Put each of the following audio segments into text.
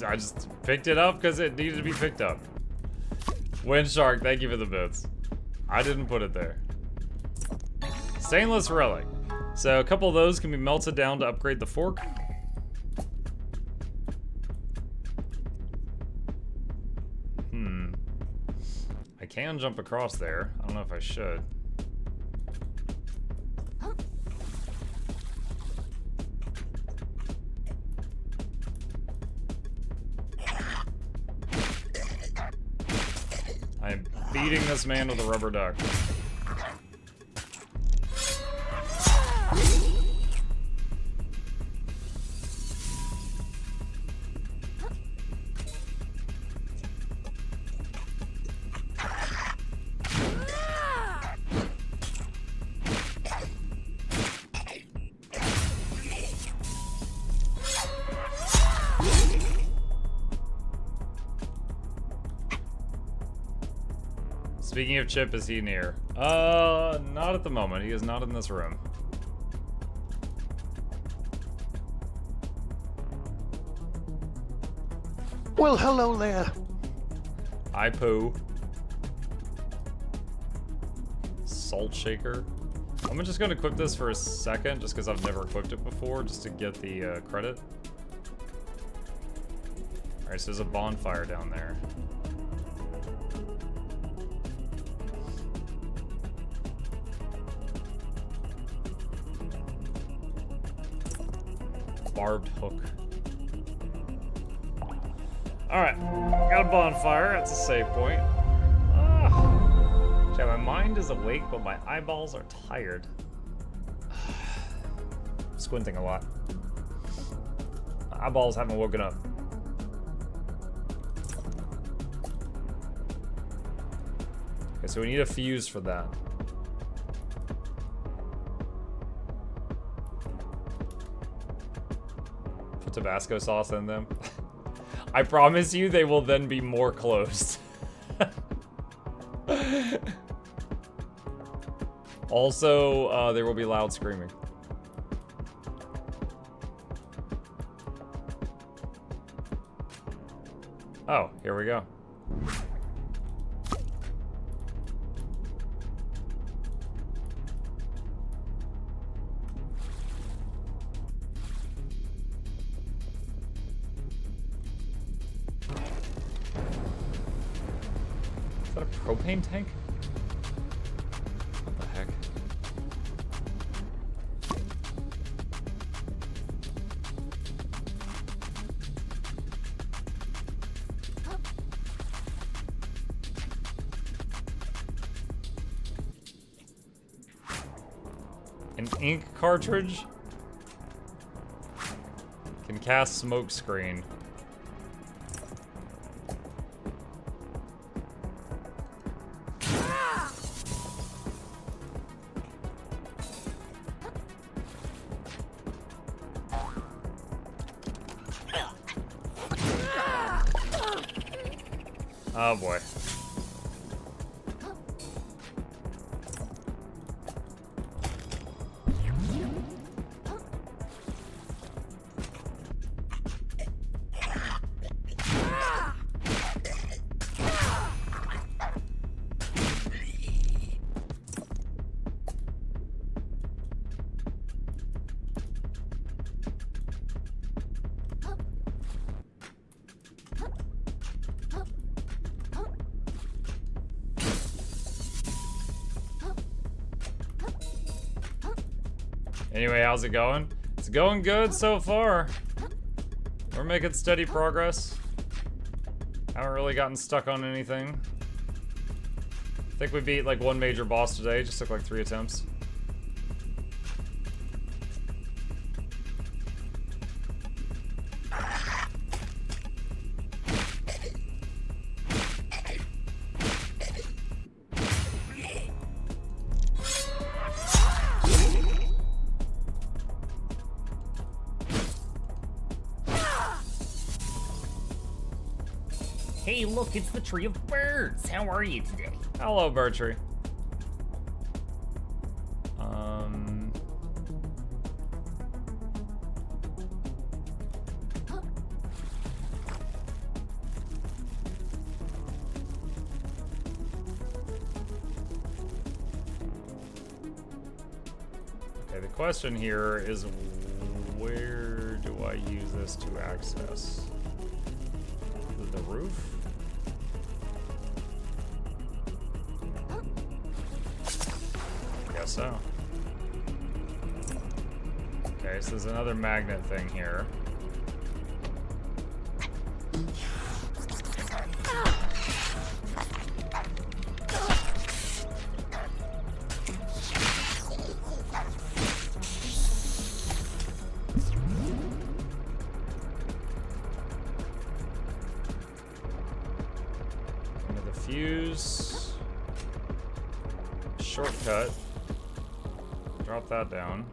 I just picked it up because it needed to be picked up. Wind Shark, thank you for the bits. I didn't put it there. Stainless relic. So a couple of those can be melted down to upgrade the fork. I can jump across there. I don't know if I should. I am beating this man with a rubber duck. Speaking of Chip, is he near? Not at the moment. He is not in this room. Well, hello there. I poo. Salt shaker. I'm just gonna equip this for a second, just because I've never equipped it before, just to get the credit. Alright, so there's a bonfire down there. Barbed hook. Alright, got a bonfire. That's a save point. Yeah, my mind is awake, but my eyeballs are tired. Squinting a lot. My eyeballs haven't woken up. Okay, so we need a fuse for that. Put Tabasco sauce in them. I promise you they will then be more closed. Also, there will be loud screaming. Oh, here we go. Is that a propane tank? What the heck? An ink cartridge? Can cast smoke screen. Oh boy. Anyway, how's it going? It's going good so far. We're making steady progress. Haven't really gotten stuck on anything. I think we beat like one major boss today. Just took like 3 attempts. Hey, look, it's the Tree of Birds. How are you today? Hello, Bertree. Okay, the question here is where do I use this to access? Is it the roof? I guess so. Okay, so there's another magnet thing here. Into the fuse. Shortcut. Drop that down.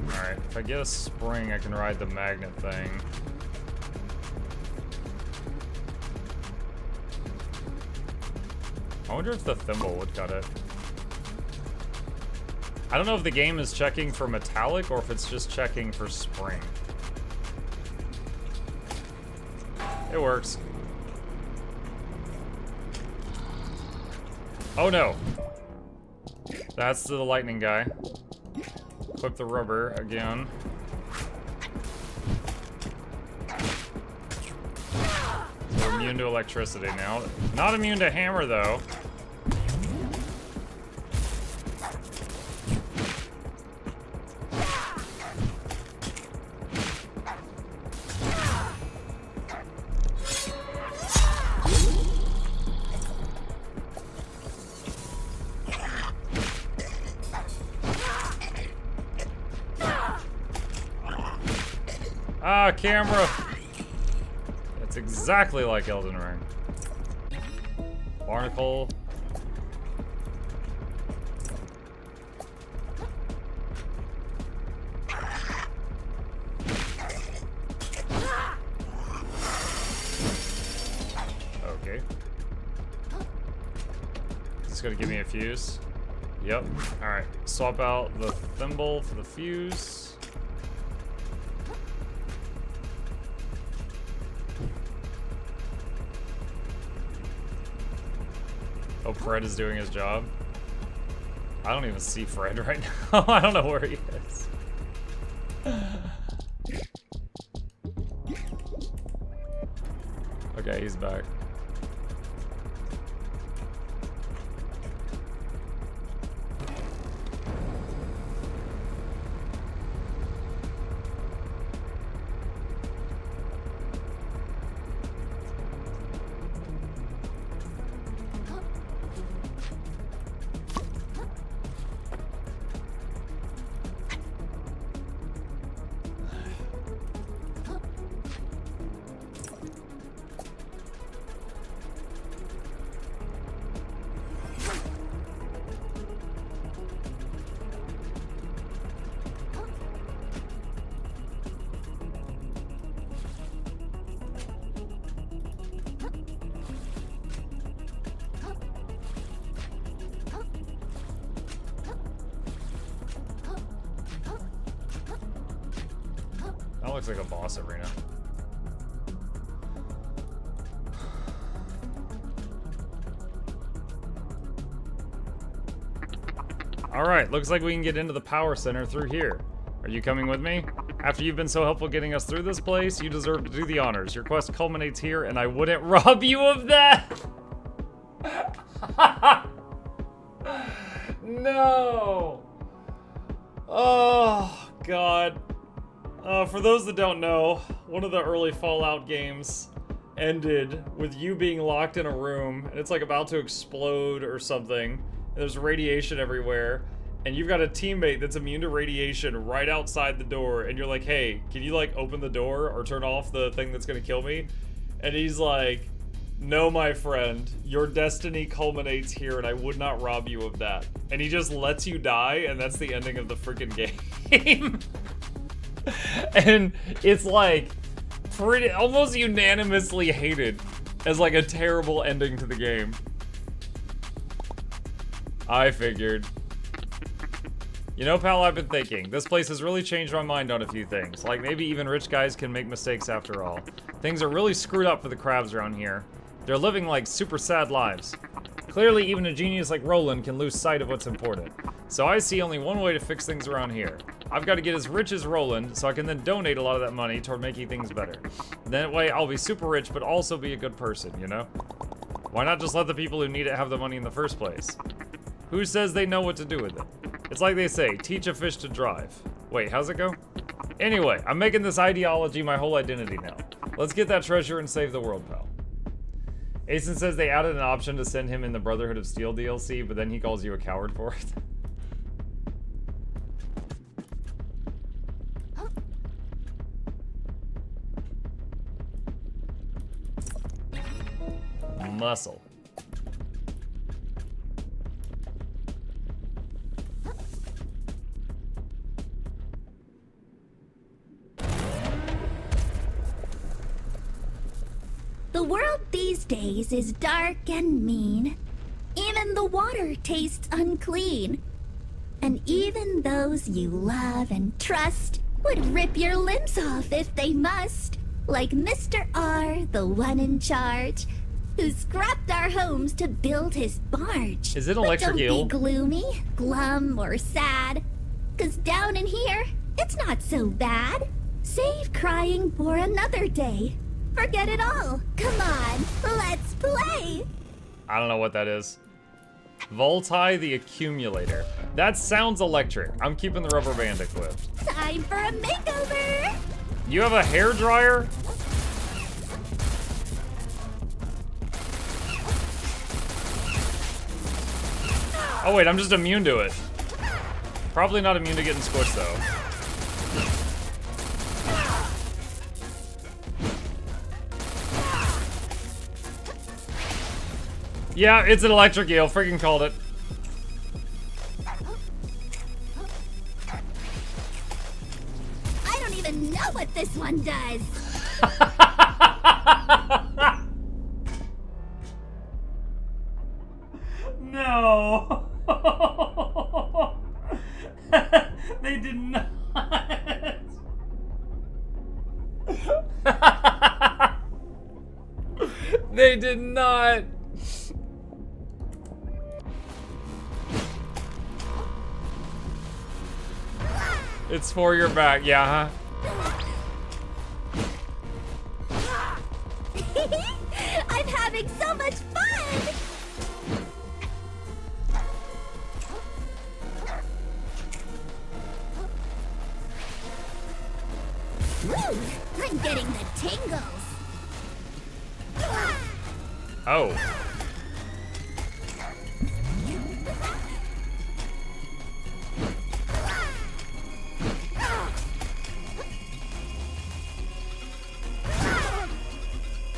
Alright, if I get a spring, I can ride the magnet thing. I wonder if the thimble would cut it. I don't know if the game is checking for metallic or if it's just checking for spring. It works. Oh no! That's the lightning guy. Clip the rubber again. So we're immune to electricity now. Not immune to hammer though. Ah, camera! That's exactly like Elden Ring. Barnacle. Okay. Is this gonna give me a fuse? Yep. Alright. Swap out the thimble for the fuse. Oh, Fred is doing his job. I don't even see Fred right now. I don't know where he is. Okay, he's back. That looks like a boss arena. Alright, looks like we can get into the power center through here. Are you coming with me? After you've been so helpful getting us through this place, you deserve to do the honors. Your quest culminates here, and I wouldn't rob you of that! No! Oh, God. For those that don't know, one of the early Fallout games ended with you being locked in a room, and it's like about to explode or something, and there's radiation everywhere, and you've got a teammate that's immune to radiation right outside the door, and you're like, hey, can you like open the door or turn off the thing that's gonna kill me? And he's like, No, my friend, your destiny culminates here, and I would not rob you of that. And he just lets you die, and that's the ending of the freaking game. And it's like pretty almost unanimously hated as like a terrible ending to the game. I figured. You know, pal, I've been thinking. This place has really changed my mind on a few things. Like, maybe even rich guys can make mistakes after all. Things are really screwed up for the crabs around here. They're living, like, super sad lives. Clearly, even a genius like Roland can lose sight of what's important. So I see only one way to fix things around here. I've got to get as rich as Roland, so I can then donate a lot of that money toward making things better. That way, I'll be super rich, but also be a good person, you know? Why not just let the people who need it have the money in the first place? Who says they know what to do with it? It's like they say, teach a fish to drive. Wait, how's it go? Anyway, I'm making this ideology my whole identity now. Let's get that treasure and save the world, pal. Asen says they added an option to send him in the Brotherhood of Steel DLC, but then he calls you a coward for it. Muscle. The world these days is dark and mean. Even the water tastes unclean. And even those you love and trust would rip your limbs off if they must. Like Mr. R, the one in charge, who scrapped our homes to build his barge. Is it electric eel? But don't be gloomy, glum, or sad. 'Cause down in here, it's not so bad. Save crying for another day. Forget it all. Come on, let's play. I don't know what that is. Volti the Accumulator. That sounds electric. I'm keeping the rubber band equipped. Time for a makeover. You have a hair dryer? Oh wait, I'm just immune to it. Probably not immune to getting squished though. Yeah, it's an electric eel. Freaking called it. I don't even know what this one does. No. They did not. They did not. It's for your back, yeah, huh? I'm having so much fun! Woo! I'm getting the tingles! Oh.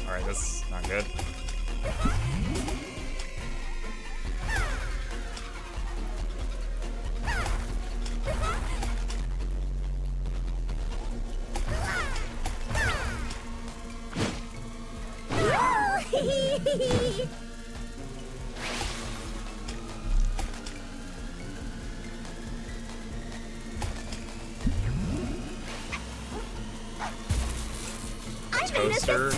Alright, that's not good. Toaster.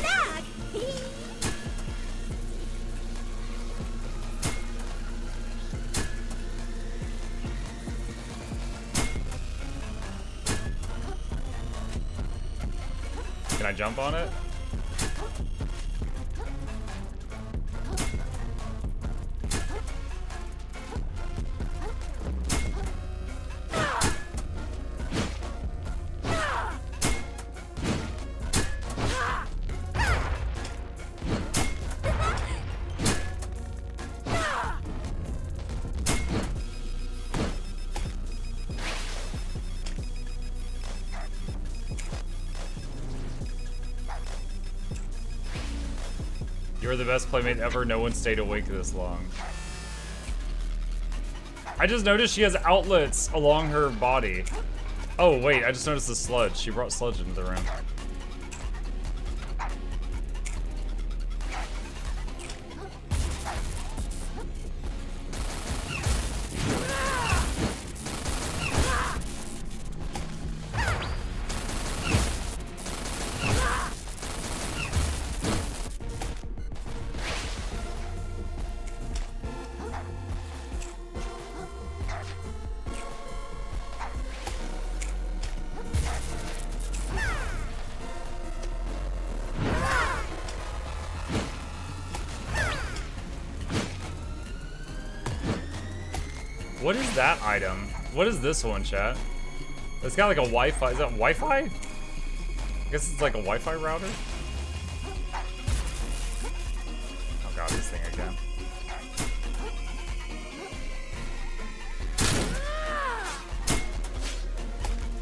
Can I jump on it? You're the best playmate ever. No one stayed awake this long. I just noticed she has outlets along her body. Oh, wait, I just noticed the sludge. She brought sludge into the room. What is that item? What is this one, chat? It's got like a Wi-Fi. Is that Wi-Fi? I guess it's like a Wi-Fi router. Oh god, this thing again.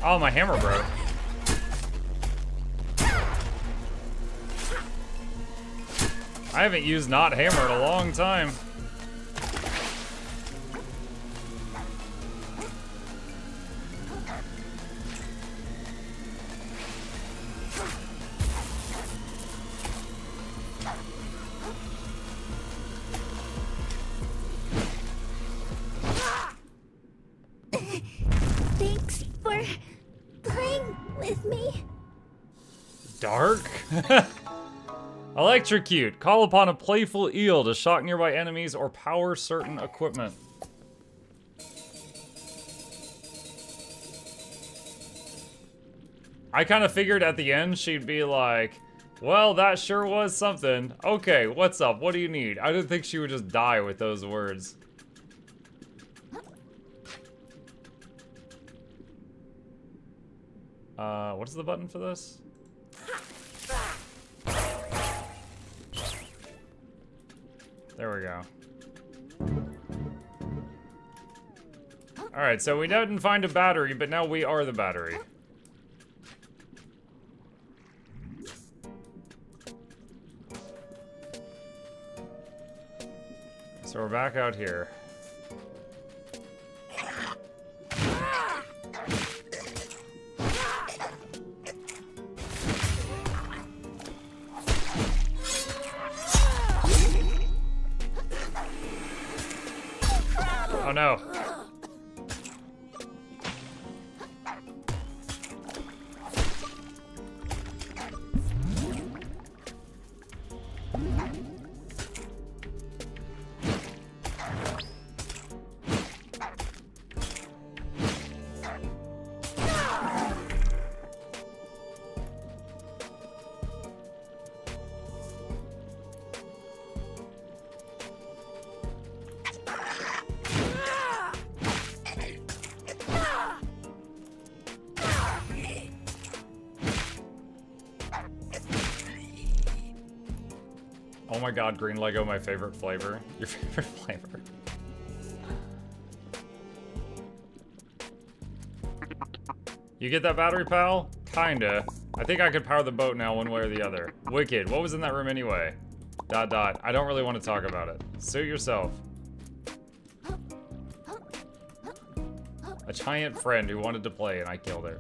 Oh, my hammer broke. I haven't used not hammer in a long time. Thanks for playing with me. Dark? Electrocute. Call upon a playful eel to shock nearby enemies or power certain equipment. I kind of figured at the end she'd be like, well, that sure was something. Okay, what's up? What do you need? I didn't think she would just die with those words. What is the button for this? There we go. Alright, so we didn't find a battery, but now we are the battery. So we're back out here. Oh no. Oh my god, green Lego, my favorite flavor. Your favorite flavor. You get that battery, pal? Kinda. I think I could power the boat now one way or the other. Wicked. What was in that room anyway? ... I don't really want to talk about it. Suit yourself. A giant friend who wanted to play and I killed her.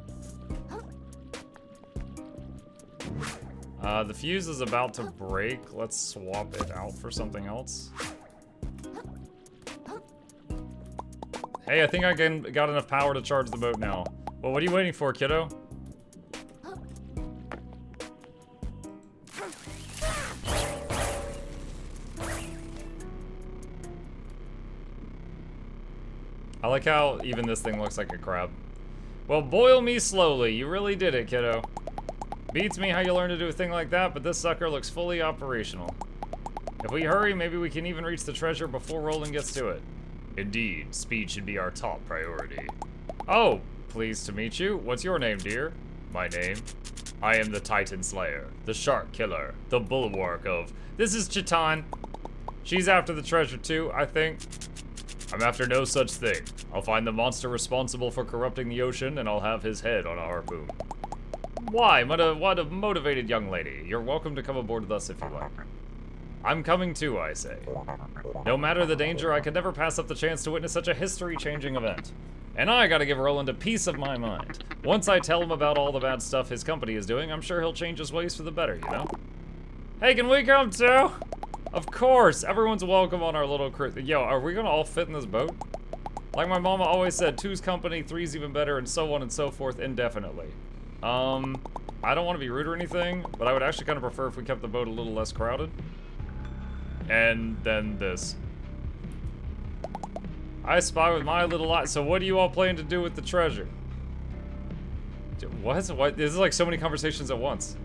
The fuse is about to break. Let's swap it out for something else. Hey, I think I got enough power to charge the boat now. Well, what are you waiting for, kiddo? I like how even this thing looks like a crab. Well, boil me slowly. You really did it, kiddo. Beats me how you learn to do a thing like that, but this sucker looks fully operational. If we hurry, maybe we can even reach the treasure before Roland gets to it. Indeed, speed should be our top priority. Oh, pleased to meet you. What's your name, dear? My name? I am the Titan Slayer, the Shark Killer, the bulwark of... This is Chitan. She's after the treasure too, I think. I'm after no such thing. I'll find the monster responsible for corrupting the ocean, and I'll have his head on a harpoon. Why? What a motivated young lady. You're welcome to come aboard with us if you like. I'm coming too, I say. No matter the danger, I could never pass up the chance to witness such a history-changing event. And I gotta give Roland a piece of my mind. Once I tell him about all the bad stuff his company is doing, I'm sure he'll change his ways for the better, you know? Hey, can we come too? Of course, everyone's welcome on our little Yo, are we gonna all fit in this boat? Like my mama always said, two's company, three's even better, and so on and so forth indefinitely. I don't want to be rude or anything, but I would actually kind of prefer if we kept the boat a little less crowded. And then this. I spy with my little eye. So what do you all plan to do with the treasure? What? This is like so many conversations at once.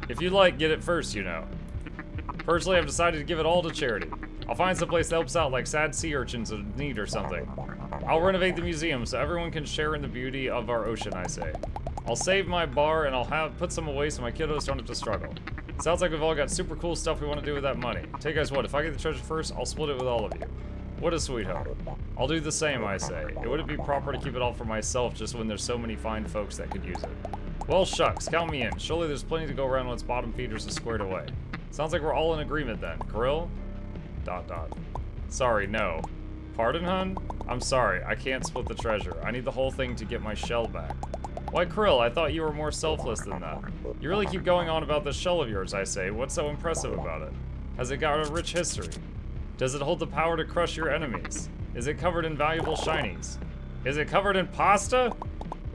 If you like, get it first, you know. Personally, I've decided to give it all to charity. I'll find some place that helps out, like sad sea urchins in need or something. I'll renovate the museum so everyone can share in the beauty of our ocean, I say. I'll save my bar and I'll put some away so my kiddos don't have to struggle. Sounds like we've all got super cool stuff we want to do with that money. Tell you guys what, if I get the treasure first, I'll split it with all of you. What a sweetheart. I'll do the same, I say. It wouldn't be proper to keep it all for myself just when there's so many fine folks that could use it. Well, shucks, count me in. Surely there's plenty to go around once bottom feeders are squared away. Sounds like we're all in agreement then. Krill? ... Sorry, no. Pardon, hun? I'm sorry, I can't split the treasure. I need the whole thing to get my shell back. Why, Krill, I thought you were more selfless than that. You really keep going on about this shell of yours, I say. What's so impressive about it? Has it got a rich history? Does it hold the power to crush your enemies? Is it covered in valuable shinies? Is it covered in pasta?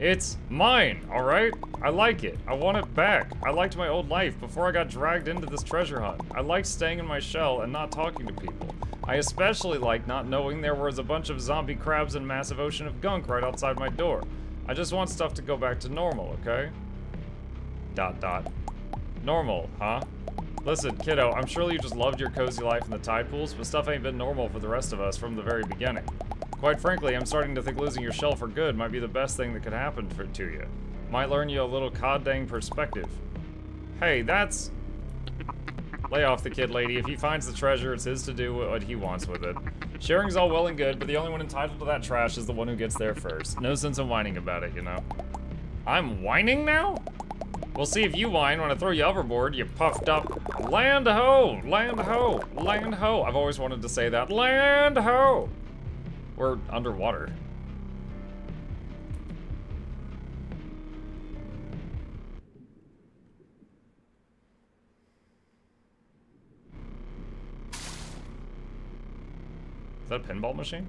It's mine, alright? I like it. I want it back. I liked my old life before I got dragged into this treasure hunt. I liked staying in my shell and not talking to people. I especially liked not knowing there was a bunch of zombie crabs and massive ocean of gunk right outside my door. I just want stuff to go back to normal, okay? ... Normal, huh? Listen, kiddo, I'm sure you just loved your cozy life in the tide pools, but stuff ain't been normal for the rest of us from the very beginning. Quite frankly, I'm starting to think losing your shell for good might be the best thing that could happen to you. Might learn you a little cod-dang perspective. Hey, that's... Lay off the kid, lady. If he finds the treasure, it's his to do what he wants with it. Sharing's all well and good, but the only one entitled to that trash is the one who gets there first. No sense in whining about it, you know? I'm whining now? We'll see if you whine when I throw you overboard, you puffed up... Land ho! Land ho! Land ho! I've always wanted to say that. Land ho! We're underwater. Is that a pinball machine?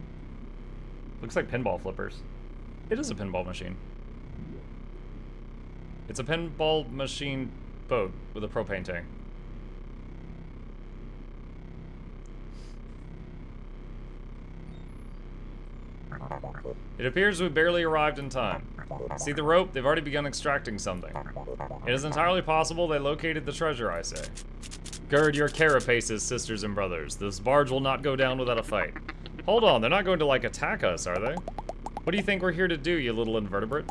Looks like pinball flippers. It is a pinball machine. It's a pinball machine boat with a propane tank. It appears we barely arrived in time. See the rope? They've already begun extracting something. It is entirely possible they located the treasure, I say. Gird your carapaces, sisters and brothers. This barge will not go down without a fight. Hold on, they're not going to, like, attack us, are they? What do you think we're here to do, you little invertebrate?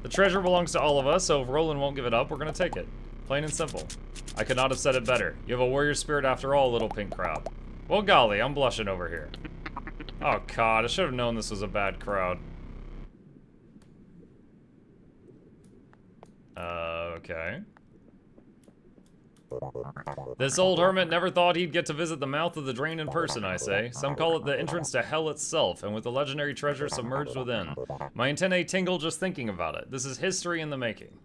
The treasure belongs to all of us, so if Roland won't give it up, we're gonna take it. Plain and simple. I could not have said it better. You have a warrior spirit after all, little pink crowd. Well, golly, I'm blushing over here. Oh, God, I should have known this was a bad crowd. Okay. This old hermit never thought he'd get to visit the mouth of the drain in person, I say. Some call it the entrance to hell itself, and with the legendary treasure submerged within. My antennae tingle just thinking about it. This is history in the making.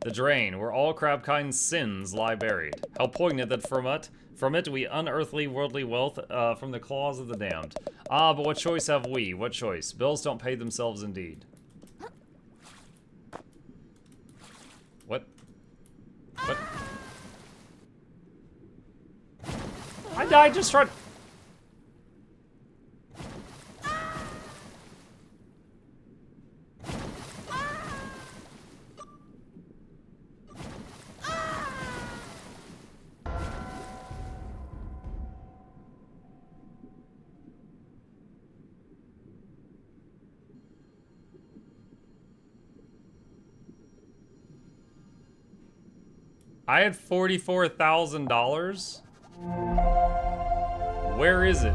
The drain, where all crabkind's sins lie buried. How poignant that from it we unearthly worldly wealth from the claws of the damned. Ah, but what choice have we? What choice? Bills don't pay themselves indeed. What? What? I died just trying. I had $44,000. Where is it?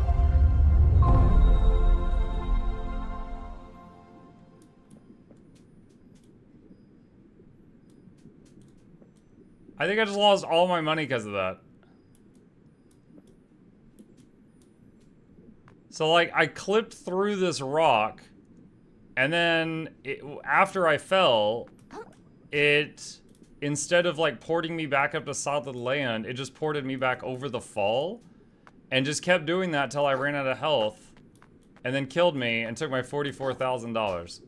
I think I just lost all my money because of that. So, like, I clipped through this rock, and then after I fell, instead of, like, porting me back up to solid land, it just ported me back over the fall, and just kept doing that till I ran out of health, and then killed me and took my $44,000.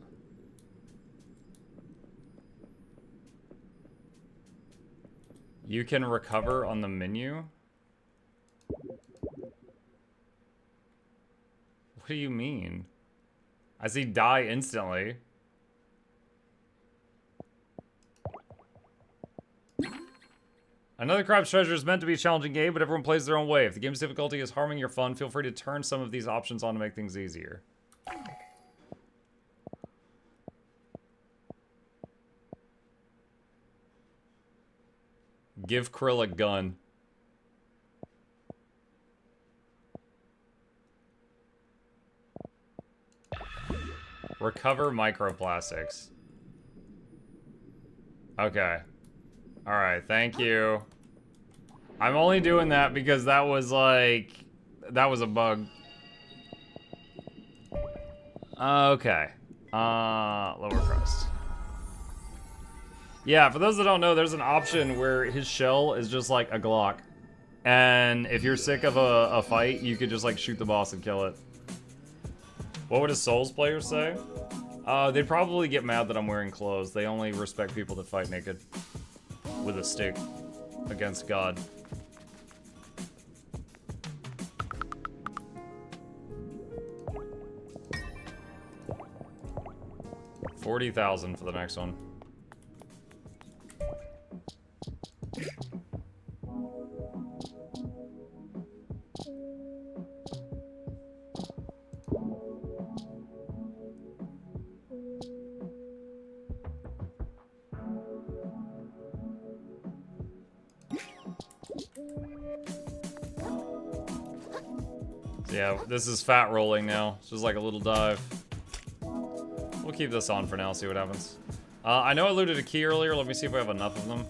You can recover on the menu? What do you mean? I see die instantly. Another Crab's Treasure is meant to be a challenging game, but everyone plays their own way. If the game's difficulty is harming your fun, feel free to turn some of these options on to make things easier. Give Krill a gun. Recover microplastics. Okay. Alright, thank you. I'm only doing that because that was like... that was a bug. Okay. Lower crust. Yeah, for those that don't know, there's an option where his shell is just like a Glock. And if you're sick of a fight, you could just like shoot the boss and kill it. What would a Souls player say? They'd probably get mad that I'm wearing clothes. They only respect people that fight naked. With a stick. Against God. $40,000 for the next one. Yeah, this is fat rolling now. It's just like a little dive. We'll keep this on for now, see what happens. I know I looted a key earlier. Let me see if we have enough of them.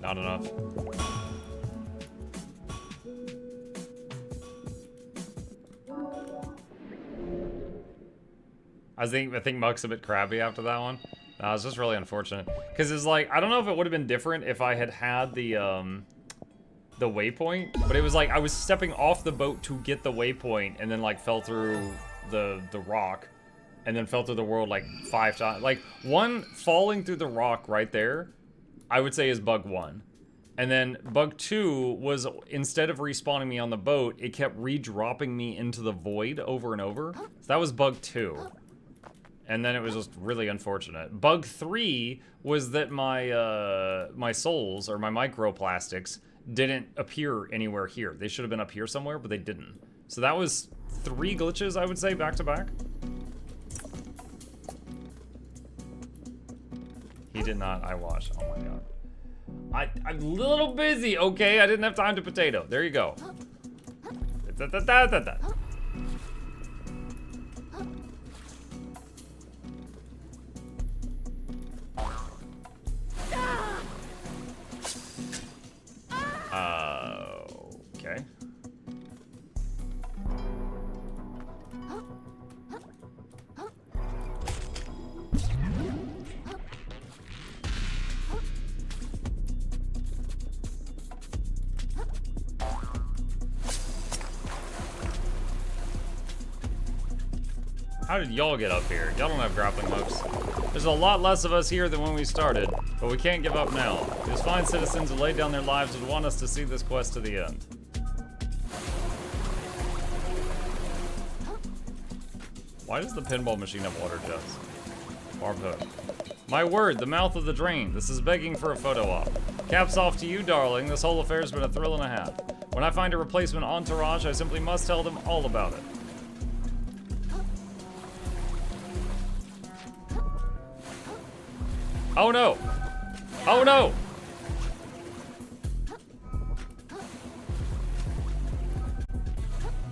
Not enough. I think Muck's a bit crabby after that one. It's just really unfortunate. Because it's like, I don't know if it would have been different if I had had the waypoint, but it was like I was stepping off the boat to get the waypoint and then like fell through the rock and then fell through the world like 5 times. Like, one falling through the rock right there, I would say is bug 1. And then bug 2 was, instead of respawning me on the boat, it kept re-dropping me into the void over and over. So that was bug 2. And then it was just really unfortunate. Bug 3 was that my my souls, or my microplastics, didn't appear anywhere here. They should have been up here somewhere, but they didn't. So that was 3 glitches, I would say, back to back. He did not, I watched. Oh my god. I'm a little busy, okay? I didn't have time to potato. There you go. Okay. How did y'all get up here? Y'all don't have grappling hooks. There's a lot less of us here than when we started, but we can't give up now. These fine citizens who laid down their lives would want us to see this quest to the end. Why does the pinball machine have water jets? Barbed hook. My word, the mouth of the drain. This is begging for a photo op. Caps off to you, darling. This whole affair's been a thrill and a half. When I find a replacement entourage, I simply must tell them all about it. Oh no! Oh no!